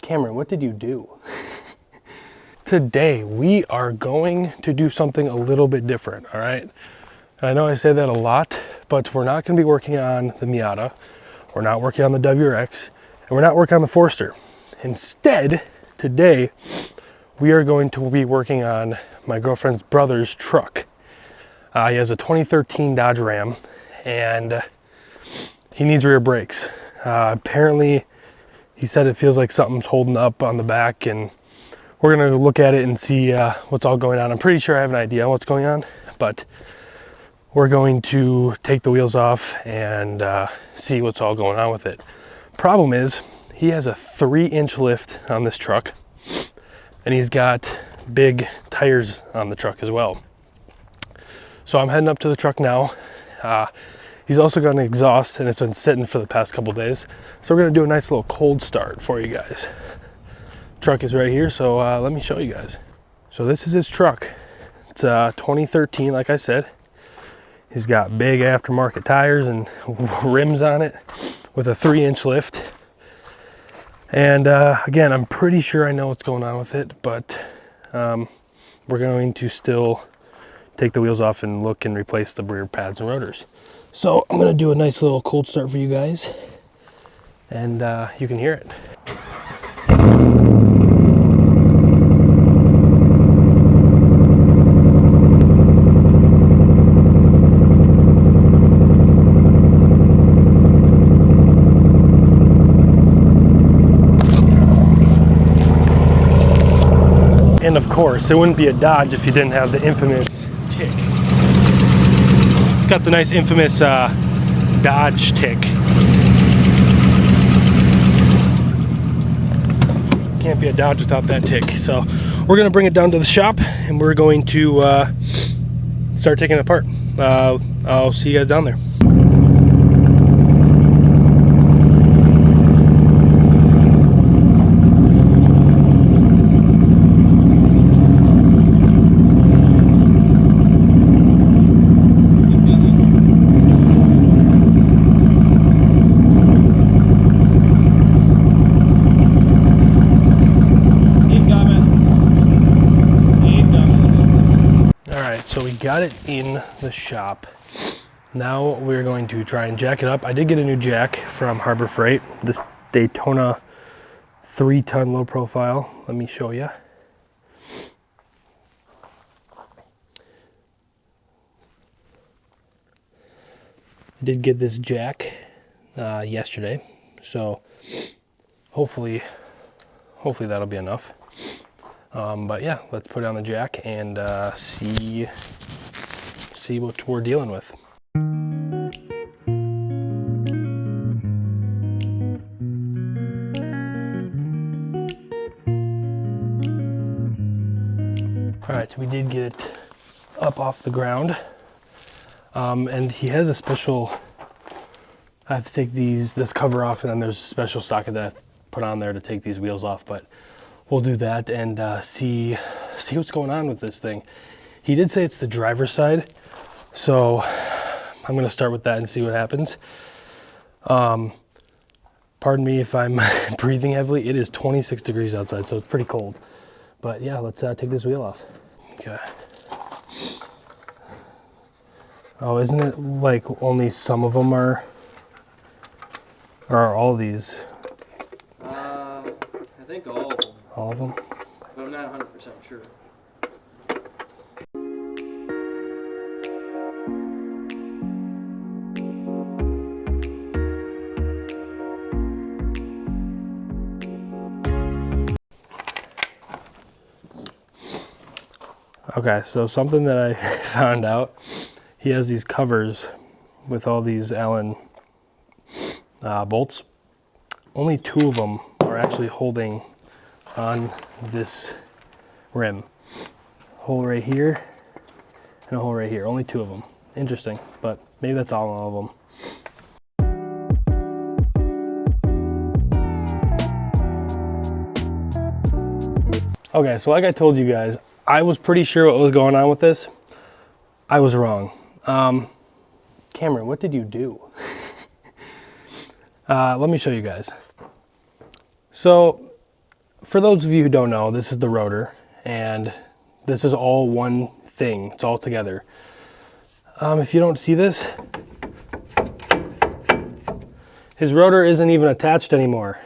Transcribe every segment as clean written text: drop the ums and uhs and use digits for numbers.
Cameron, what did you do? Today, we are going to do something a little bit different, all right? I know I say that a lot, but we're not gonna be working on the Miata, we're not working on the Wrx, and we're not working on the Forester. Instead, today, we are going to be working on my girlfriend's brother's truck. He has a 2013 Dodge Ram, and he needs rear brakes. Apparently, he said it feels like something's holding up on the back, and we're gonna look at it and see what's all going on. I'm pretty sure I have an idea on what's going on, but we're going to take the wheels off and see what's all going on with it. Problem is, he has a 3-inch lift on this truck, and he's got big tires on the truck as well. So I'm heading up to the truck now. He's also got an exhaust, and it's been sitting for the past couple days. So we're gonna do a nice little cold start for you guys. Truck is right here, so let me show you guys. So this is his truck. It's 2013, like I said. He's got big aftermarket tires and rims on it with a 3-inch lift. And again, I'm pretty sure I know what's going on with it, but we're going to still take the wheels off and look and replace the rear pads and rotors. So I'm gonna do a nice little cold start for you guys, and you can hear it. And of course, it wouldn't be a Dodge if you didn't have the infamous tick. It's got the nice infamous Dodge tick. Can't be a Dodge without that tick. So we're gonna bring it down to the shop and we're going to start taking it apart. I'll see you guys down there. So we got it in the shop. Now we're going to try and jack it up. I did get a new jack from Harbor Freight, this Daytona 3-ton low profile. Let me show you. I did get this jack yesterday, so hopefully that'll be enough. But yeah, let's put it on the jack and see what we're dealing with. All right, so we did get it up off the ground, and he has a special. I have to take this cover off, and then there's a special socket that I have to put on there to take these wheels off, but we'll do that and see what's going on with this thing. He did say it's the driver's side, so I'm gonna start with that and see what happens. Pardon me if I'm breathing heavily. It is 26 degrees outside, so it's pretty cold. But yeah, let's take this wheel off. Okay. Oh, isn't it like only some of them are all these? I think all of them. All of them? But I'm not 100% sure. Okay, so something that I found out, he has these covers with all these Allen bolts. Only 2 of them are actually holding on this rim. A hole right here and a hole right here. Only 2 of them. Interesting, but maybe that's all of them. Okay, so like I told you guys, I was pretty sure what was going on with this. I was wrong. Cameron, what did you do? Let me show you guys. So for those of you who don't know, this is the rotor, and this is all one thing. It's all together. If you don't see this, his rotor isn't even attached anymore.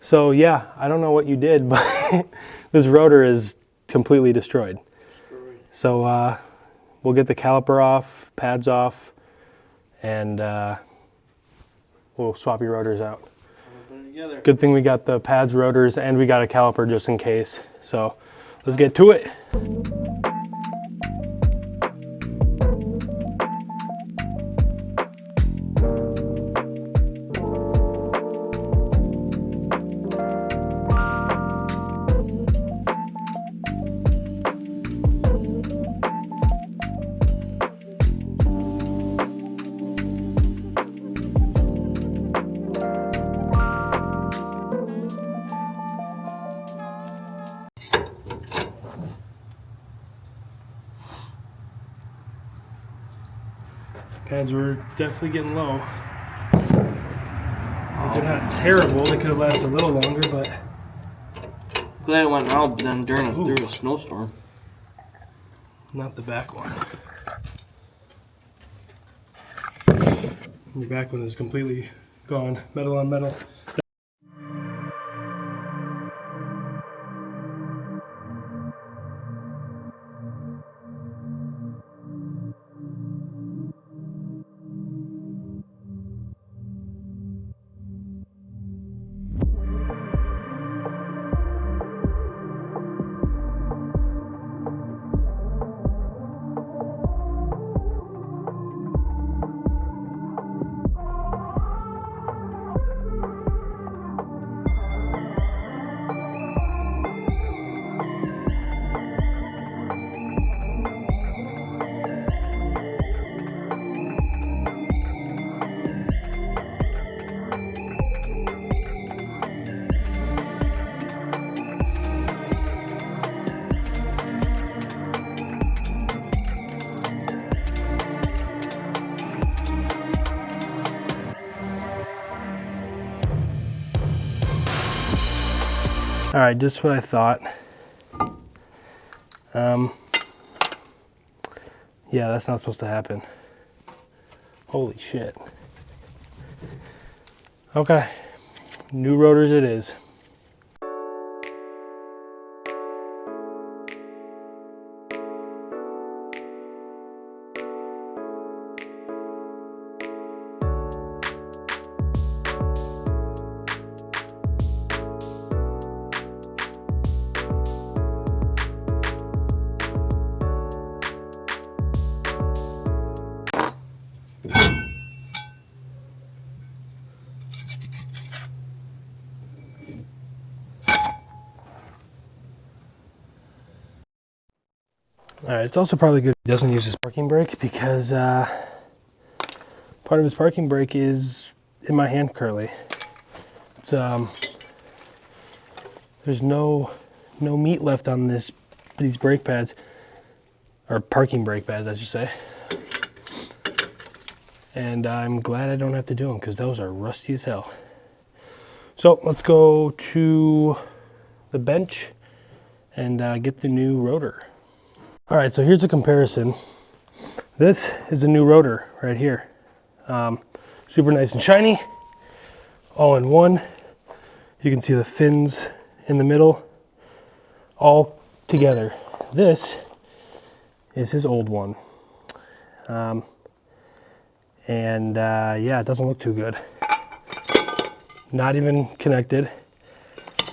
So yeah, I don't know what you did, but this rotor is completely destroyed. So we'll get the caliper off, pads off, and we'll swap your rotors out. Good thing we got the pads, rotors, and we got a caliper just in case. So let's get to it. Pads were definitely getting low. They're not terrible. They could have lasted a little longer, but glad it went out then during a snowstorm. Not the back one. Your back one is completely gone. Metal on metal. All right, just what I thought. Yeah, that's not supposed to happen. Holy shit. Okay, new rotors it is. All right, it's also probably good he doesn't use his parking brake because part of his parking brake is in my hand currently. It's there's no meat left on these brake pads, or parking brake pads, I should say. And I'm glad I don't have to do them because those are rusty as hell. So let's go to the bench and get the new rotor. All right, so here's a comparison. This is the new rotor right here. Super nice and shiny, all in one. You can see the fins in the middle, all together. This is his old one. Yeah, it doesn't look too good. Not even connected.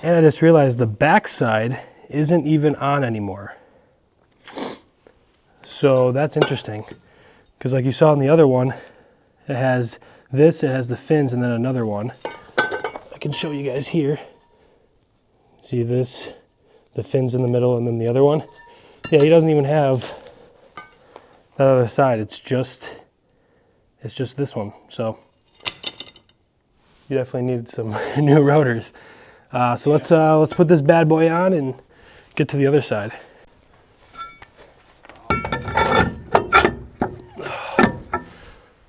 And I just realized the back side isn't even on anymore. So that's interesting, because like you saw in the other one, it has this, it has the fins, and then another one. I can show you guys here. See this, the fins in the middle, and then the other one. Yeah, he doesn't even have that other side. It's just this one. So you definitely need some new rotors. So let's put this bad boy on and get to the other side.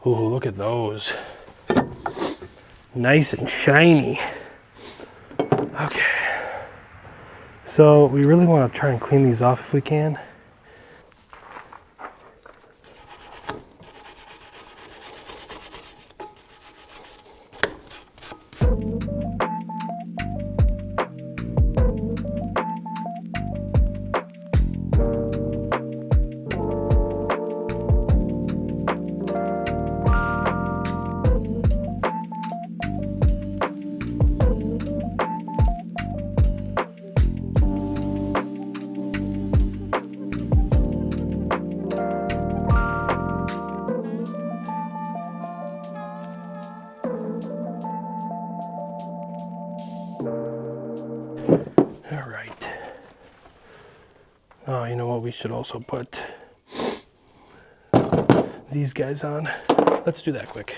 Ooh, look at those. Nice and shiny. Okay. So we really want to try and clean these off if we can. All right. Oh, you know what? We should also put these guys on. Let's do that quick.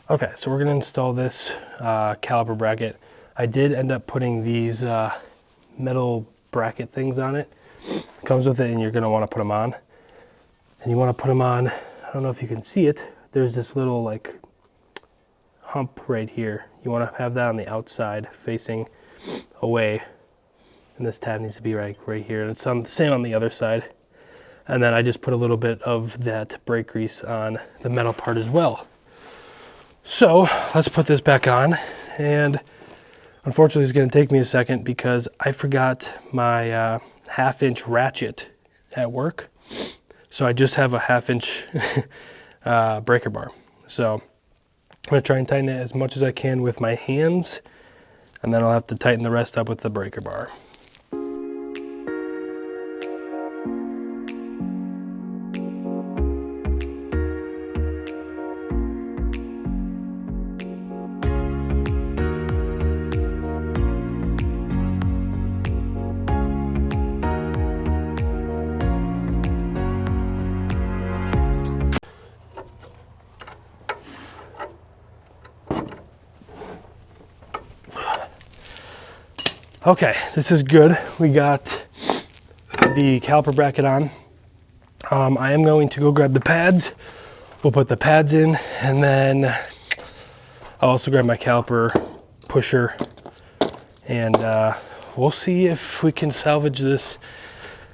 Okay, so we're gonna install this caliper bracket. I did end up putting these metal bracket things on it. It comes with it, and you're gonna want to put them on. And you want to put them on, I don't know if you can see it, there's this little like hump right here. You want to have that on the outside facing away, and this tab needs to be right here, and it's on the same on the other side. And then I just put a little bit of that brake grease on the metal part as well. So let's put this back on, and unfortunately it's going to take me a second because I forgot my 1/2-inch ratchet at work. So I just have a 1/2-inch breaker bar. So I'm going to try and tighten it as much as I can with my hands, and then I'll have to tighten the rest up with the breaker bar. Okay, this is good. We got the caliper bracket on. I am going to go grab the pads. We'll put the pads in, and then I'll also grab my caliper pusher, and we'll see if we can salvage this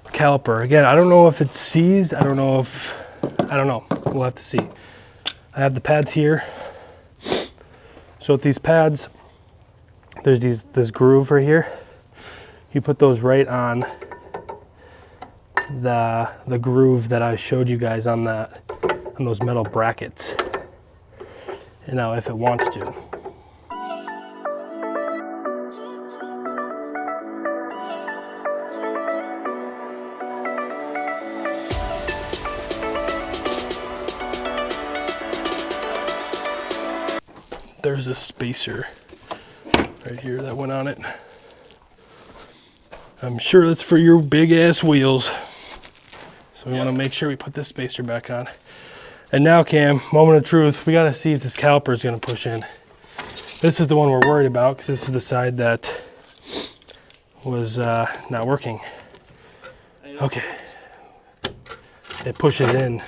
caliper. Again, I don't know if it's seized. I don't know. We'll have to see. I have the pads here. So with these pads, there's this groove right here. You put those right on the groove that I showed you guys on those metal brackets. And now if it wants to. There's a spacer right here that went on it. I'm sure that's for your big ass wheels. So we want to make sure we put this spacer back on. And now, Cam, moment of truth, we got to see if this caliper is going to push in. This is the one we're worried about because this is the side that was not working. Okay. It pushes in.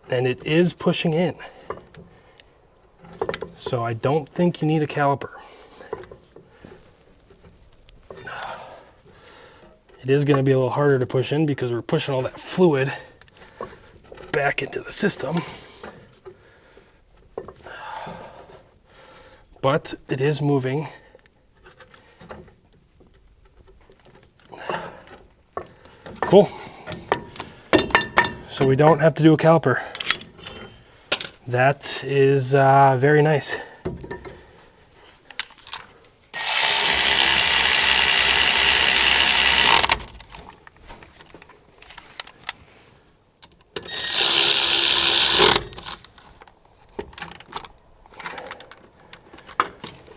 And it is pushing in. So I don't think you need a caliper. It is going to be a little harder to push in because we're pushing all that fluid back into the system. But it is moving. Cool. So we don't have to do a caliper. That is very nice.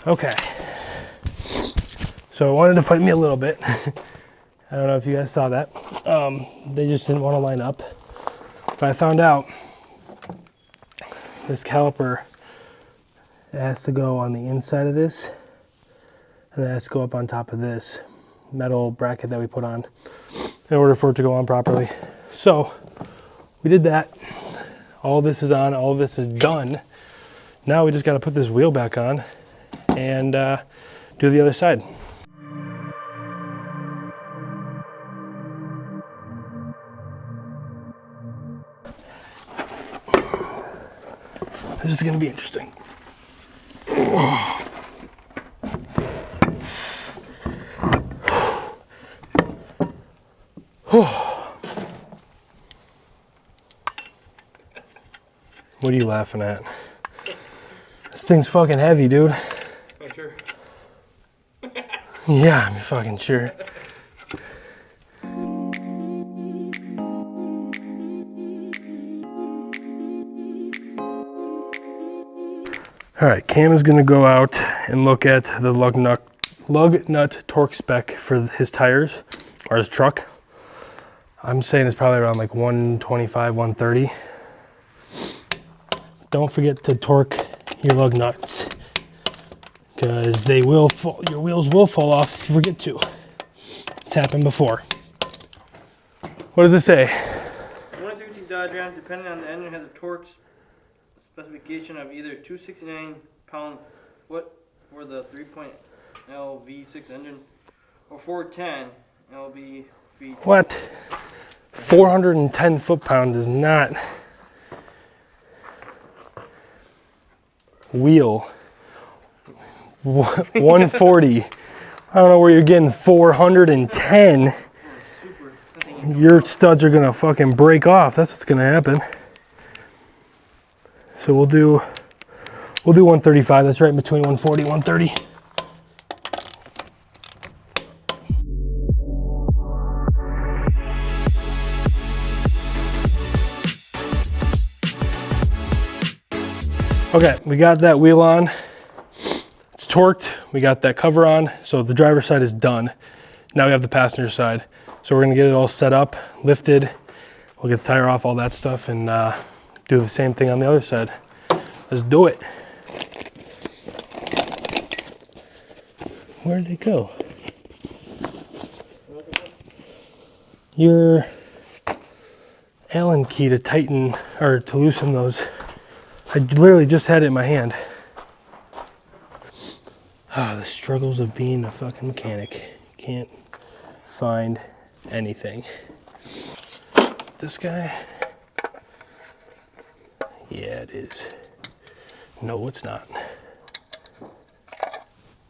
Okay, so I wanted to fight me a little bit. I don't know if you guys saw that. They just didn't want to line up. But I found out this caliper has to go on the inside of this, and it has to go up on top of this metal bracket that we put on in order for it to go on properly. So we did that. All this is on, all this is done. Now we just got to put this wheel back on and do the other side. This is gonna be interesting. What are you laughing at? This thing's fucking heavy, dude. Oh, sure. Yeah, I'm fucking sure. All right, Cam is gonna go out and look at the lug nut torque spec for his tires, or his truck. I'm saying it's probably around like 125, 130. Don't forget to torque your lug nuts, because they will fall, your wheels will fall off if you forget to. It's happened before. What does it say? 150 Dodge Ram, depending on the engine, has a torque specification of either 269 pound-foot for the 3.L V6 engine or 410 lb feet. What? 410 foot-pounds is not wheel. 140. I don't know where you're getting 410. Your studs are gonna fucking break off. That's what's gonna happen. So we'll do 135. That's right in between 140 and 130. Okay, we got that wheel on. It's torqued. We got that cover on. So the driver's side is done. Now we have the passenger side. So we're gonna get it all set up, lifted. We'll get the tire off, all that stuff, and do the same thing on the other side. Let's do it. Where did it go? Your Allen key to tighten or to loosen those. I literally just had it in my hand. Ah, the struggles of being a fucking mechanic. Can't find anything. This guy? Yeah, it is. No, it's not.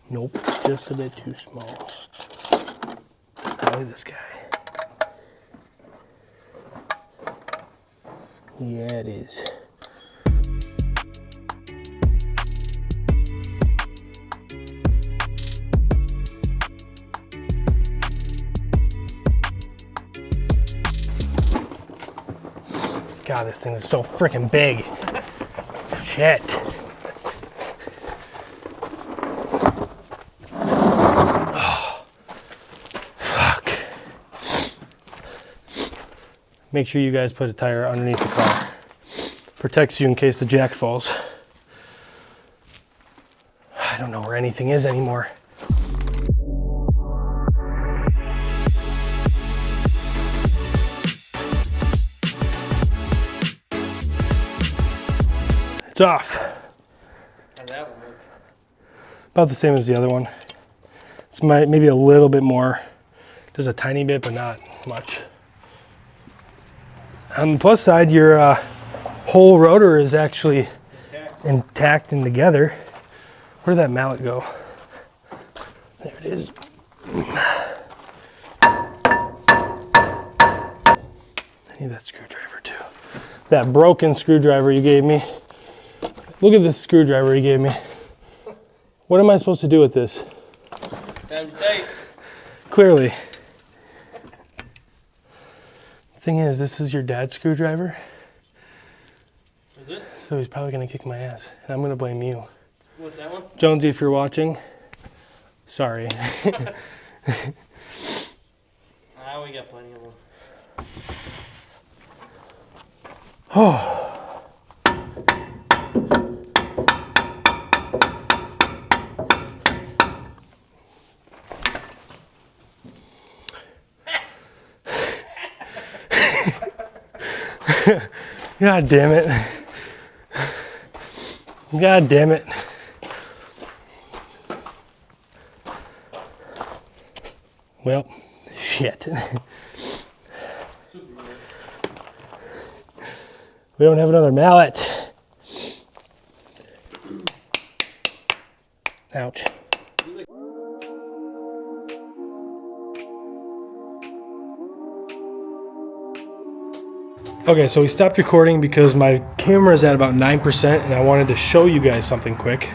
Nope, just a bit too small. Probably this guy. Yeah, it is. God, this thing is so freaking big. Shit. Oh, fuck. Make sure you guys put a tire underneath the car. Protects you in case the jack falls. I don't know where anything is anymore. It's off. How'd that one work? About the same as the other one. It's maybe a little bit more. Just a tiny bit, but not much. On the plus side, your whole rotor is actually intact and together. Where did that mallet go? There it is. I need that screwdriver too. That broken screwdriver you gave me. Look at this screwdriver he gave me. What am I supposed to do with this? Time to tight. Clearly. The thing is, this is your dad's screwdriver. Is it? So he's probably gonna kick my ass. And I'm gonna blame you. What's that one? Jonesy, if you're watching, sorry. We got plenty of them. Oh. God damn it. God damn it. Well, shit. We don't have another mallet. Ouch. Okay, so we stopped recording because my camera is at about 9% and I wanted to show you guys something quick.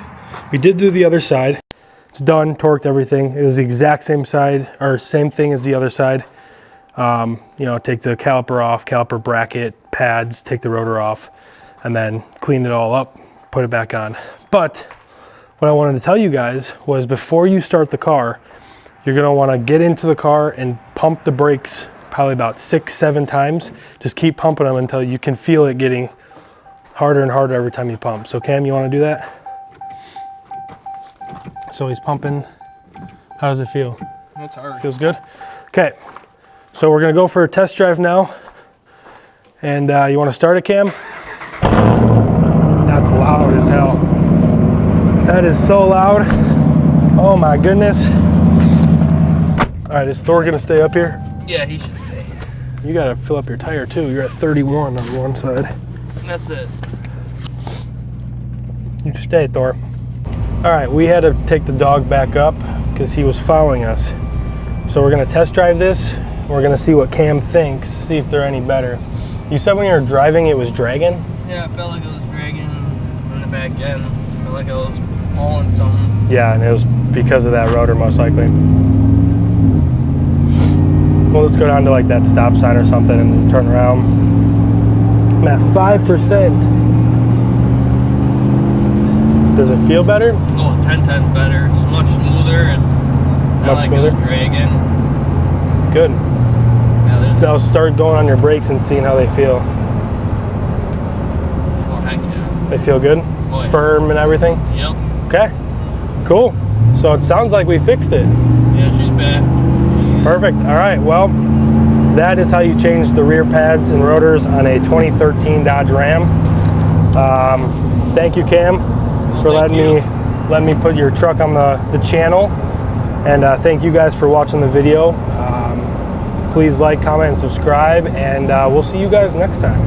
We did do the other side. It's done, torqued everything. It was the exact same side, or same thing as the other side. You know, take the caliper off, caliper bracket, pads, take the rotor off, and then clean it all up, put it back on. But what I wanted to tell you guys was before you start the car, you're gonna wanna get into the car and pump the brakes probably about 6-7 times. Just keep pumping them until you can feel it getting harder and harder every time you pump. So Cam, you wanna do that? So he's pumping. How does it feel? That's hard. Feels good? Okay, so we're gonna go for a test drive now. And you wanna start it, Cam? That's loud as hell. That is so loud. Oh my goodness. All right, is Thor gonna stay up here? Yeah, he should stay. You gotta fill up your tire too. You're at 31 on one side. That's it. You stay, Thor. All right, we had to take the dog back up because he was following us. So we're gonna test drive this. We're gonna see what Cam thinks, see if they're any better. You said when you were driving it was dragging? Yeah, it felt like it was dragging in the back end. It felt like it was pulling something. Yeah, and it was because of that rotor most likely. Well, let's go down to like that stop sign or something and turn around. I'm at 5%. Does it feel better? Oh, 10-10 better. It's much smoother. It's not Much like smoother? it was dragging. Good. Yeah, Now start going on your brakes and seeing how they feel. oh, heck yeah. They feel good? Oh, yeah. Firm and everything? Yep. Okay, cool. So it sounds like we fixed it. Yeah, she's back. Perfect. All right, well, that is how you change the rear pads and rotors on a 2013 Dodge Ram. Thank you, Cam, for letting me put your truck on the channel. And thank you guys for watching the video. Please like, comment, and subscribe, and we'll see you guys next time.